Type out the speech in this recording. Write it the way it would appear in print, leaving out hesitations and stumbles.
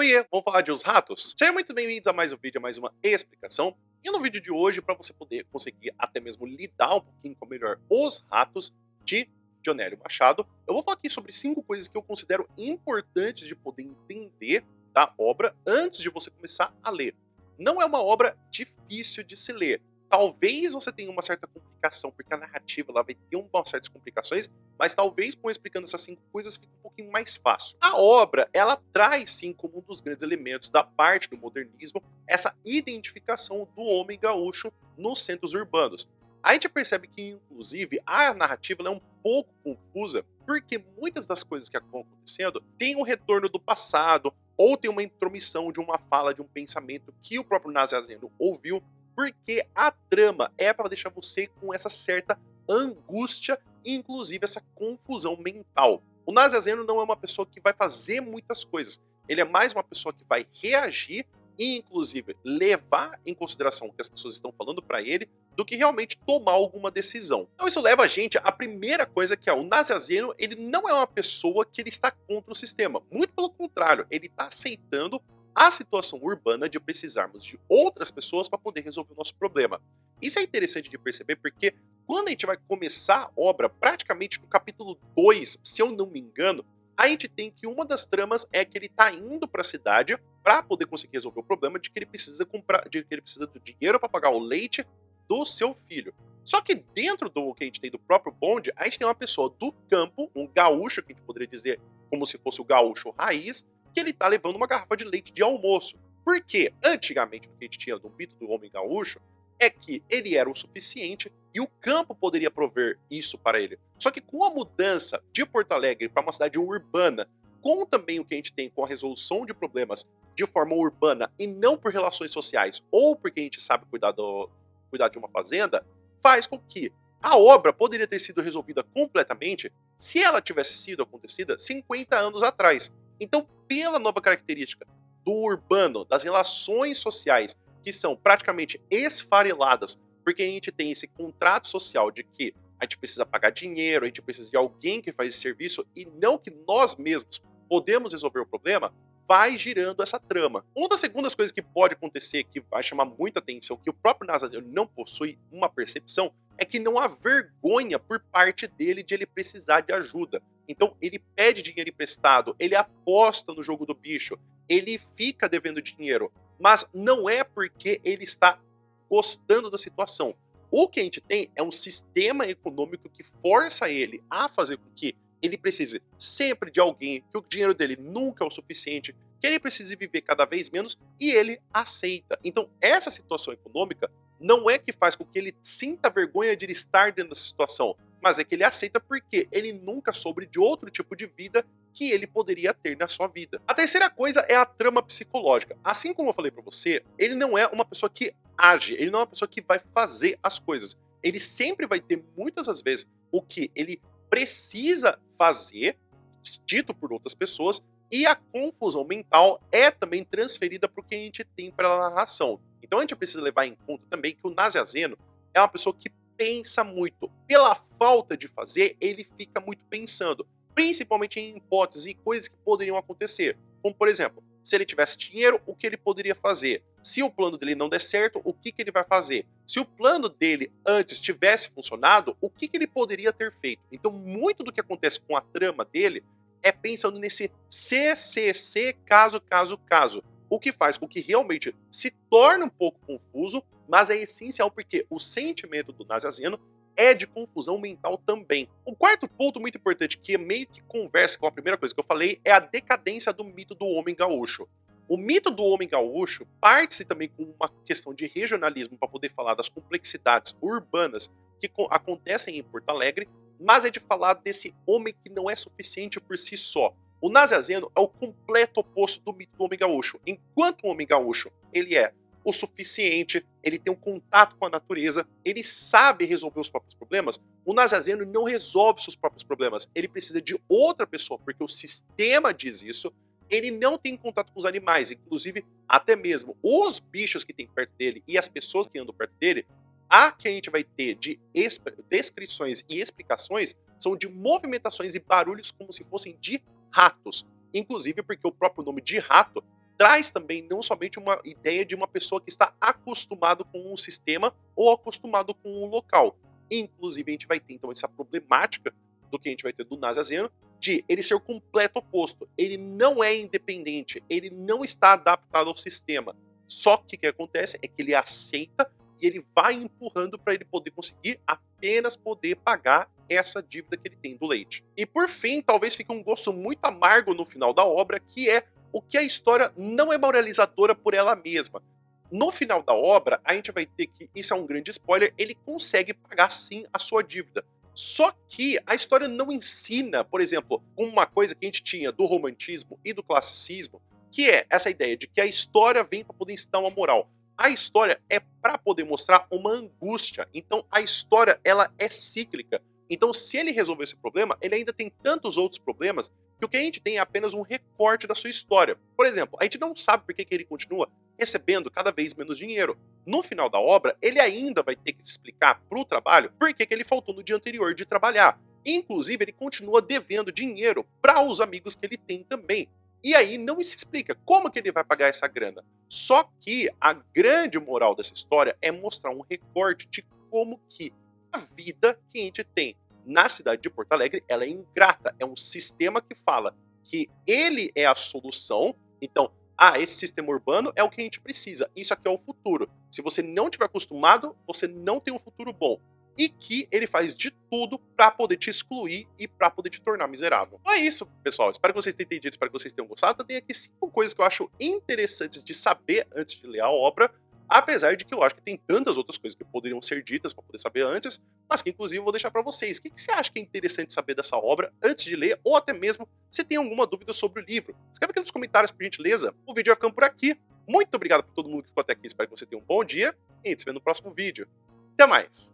Oiê, vamos falar de Os Ratos? Sejam muito bem-vindos a mais um vídeo, a mais uma explicação. E no vídeo de hoje, para você poder conseguir até mesmo lidar um pouquinho com melhor Os Ratos de Dionélio Machado, eu vou falar aqui sobre 5 coisas que eu considero importantes de poder entender da obra antes de você começar a ler. Não é uma obra difícil de se ler. Talvez você tenha uma certa complicação, porque a narrativa ela vai ter umas certas complicações, mas talvez com explicando essas 5 coisas fique um pouquinho mais fácil. A obra, ela traz sim como um dos grandes elementos da parte do modernismo, essa identificação do homem gaúcho nos centros urbanos. A gente percebe que, inclusive, a narrativa ela é um pouco confusa, porque muitas das coisas que estão acontecendo têm um retorno do passado, ou tem uma intromissão de uma fala, de um pensamento que o próprio Nazianzen ouviu, porque a trama é para deixar você com essa certa angústia e inclusive essa confusão mental. O Nazianzen não é uma pessoa que vai fazer muitas coisas, ele é mais uma pessoa que vai reagir e inclusive levar em consideração o que as pessoas estão falando para ele do que realmente tomar alguma decisão. Então isso leva a gente à primeira coisa, que é o Nazianzen, ele não é uma pessoa que ele está contra o sistema, muito pelo contrário, ele está aceitando a situação urbana de precisarmos de outras pessoas para poder resolver o nosso problema. Isso é interessante de perceber porque quando a gente vai começar a obra, praticamente no capítulo 2, se eu não me engano, a gente tem que uma das tramas é que ele está indo para a cidade para poder conseguir resolver o problema de que ele precisa do dinheiro para pagar o leite do seu filho. Só que dentro do que a gente tem do próprio bonde, a gente tem uma pessoa do campo, um gaúcho, que a gente poderia dizer como se fosse o gaúcho raiz, que ele tá levando uma garrafa de leite de almoço. Porque antigamente o que a gente tinha do mito do homem gaúcho é que ele era o suficiente e o campo poderia prover isso para ele. Só que com a mudança de Porto Alegre para uma cidade urbana, com também o que a gente tem com a resolução de problemas de forma urbana e não por relações sociais ou porque a gente sabe cuidar de uma fazenda, faz com que a obra poderia ter sido resolvida completamente se ela tivesse sido acontecida 50 anos atrás. Então, pela nova característica do urbano, das relações sociais, que são praticamente esfareladas, porque a gente tem esse contrato social de que a gente precisa pagar dinheiro, a gente precisa de alguém que faz esse serviço, e não que nós mesmos podemos resolver o problema, vai girando essa trama. Uma das segundas coisas que pode acontecer, que vai chamar muita atenção, que o próprio Nazianzen não possui uma percepção, é que não há vergonha por parte dele de ele precisar de ajuda. Então ele pede dinheiro emprestado, ele aposta no jogo do bicho, ele fica devendo dinheiro, mas não é porque ele está gostando da situação. O que a gente tem é um sistema econômico que força ele a fazer com que ele precise sempre de alguém, que o dinheiro dele nunca é o suficiente, que ele precise viver cada vez menos, e ele aceita. Então essa situação econômica não é que faz com que ele sinta vergonha de ele estar dentro dessa situação, mas é que ele aceita porque ele nunca soube de outro tipo de vida que ele poderia ter na sua vida. A terceira coisa é a trama psicológica. Assim como eu falei pra você, ele não é uma pessoa que age, ele não é uma pessoa que vai fazer as coisas. Ele sempre vai ter, muitas das vezes, o que ele precisa fazer, dito por outras pessoas, e a confusão mental é também transferida para o que a gente tem pela narração. Então a gente precisa levar em conta também que o Nazianzen é uma pessoa que pensa muito. Pela falta de fazer, ele fica muito pensando, principalmente em hipóteses e coisas que poderiam acontecer. Como, por exemplo, se ele tivesse dinheiro, o que ele poderia fazer? Se o plano dele não der certo, o que ele vai fazer? Se o plano dele antes tivesse funcionado, o que ele poderia ter feito? Então, muito do que acontece com a trama dele é pensando nesse CCC, caso, caso, caso. O que faz com que realmente se torne um pouco confuso, mas é essencial porque o sentimento do Nazianzen é de confusão mental também. O quarto ponto muito importante, que meio que conversa com a primeira coisa que eu falei, é a decadência do mito do homem gaúcho. O mito do homem gaúcho parte-se também com uma questão de regionalismo para poder falar das complexidades urbanas que acontecem em Porto Alegre, mas é de falar desse homem que não é suficiente por si só. O Nazianzen é o completo oposto do mito do homem gaúcho. Enquanto o homem gaúcho ele é o suficiente, ele tem um contato com a natureza, ele sabe resolver os próprios problemas, o Nazianzen não resolve seus próprios problemas. Ele precisa de outra pessoa, porque o sistema diz isso. Ele não tem contato com os animais, inclusive até mesmo os bichos que tem perto dele e as pessoas que andam perto dele, a que a gente vai ter de descrições e explicações são de movimentações e barulhos como se fossem de ratos. Inclusive porque o próprio nome de rato traz também não somente uma ideia de uma pessoa que está acostumado com um sistema ou acostumado com um local. Inclusive, a gente vai ter então essa problemática do que a gente vai ter do Nazaziano, de ele ser o completo oposto. Ele não é independente, ele não está adaptado ao sistema. Só que o que acontece é que ele aceita e ele vai empurrando para ele poder conseguir apenas poder pagar essa dívida que ele tem do leite. E por fim, talvez fique um gosto muito amargo no final da obra, que é o que a história não é moralizadora por ela mesma. No final da obra, a gente vai ter que, isso é um grande spoiler, ele consegue pagar sim a sua dívida. Só que a história não ensina, por exemplo, uma coisa que a gente tinha do romantismo e do classicismo, que é essa ideia de que a história vem para poder ensinar uma moral. A história é para poder mostrar uma angústia. Então a história ela é cíclica. Então se ele resolver esse problema, ele ainda tem tantos outros problemas que o que a gente tem é apenas um recorte da sua história. Por exemplo, a gente não sabe por que ele continua recebendo cada vez menos dinheiro. No final da obra, ele ainda vai ter que explicar para o trabalho por que ele faltou no dia anterior de trabalhar. Inclusive, ele continua devendo dinheiro para os amigos que ele tem também. E aí não se explica como que ele vai pagar essa grana. Só que a grande moral dessa história é mostrar um recorte de como que a vida que a gente tem na cidade de Porto Alegre, ela é ingrata. É um sistema que fala que ele é a solução. Então, esse sistema urbano é o que a gente precisa. Isso aqui é o futuro. Se você não tiver acostumado, você não tem um futuro bom. E que ele faz de tudo para poder te excluir e para poder te tornar miserável. Então é isso, pessoal. Espero que vocês tenham entendido, espero que vocês tenham gostado. Eu tenho aqui 5 coisas que eu acho interessantes de saber antes de ler a obra, apesar de que eu acho que tem tantas outras coisas que poderiam ser ditas para poder saber antes, mas que inclusive eu vou deixar para vocês. O que você acha que é interessante saber dessa obra antes de ler, ou até mesmo se tem alguma dúvida sobre o livro? Escreve aqui nos comentários, por gentileza. O vídeo vai ficando por aqui. Muito obrigado por todo mundo que ficou até aqui. Espero que você tenha um bom dia e a gente se vê no próximo vídeo. Até mais!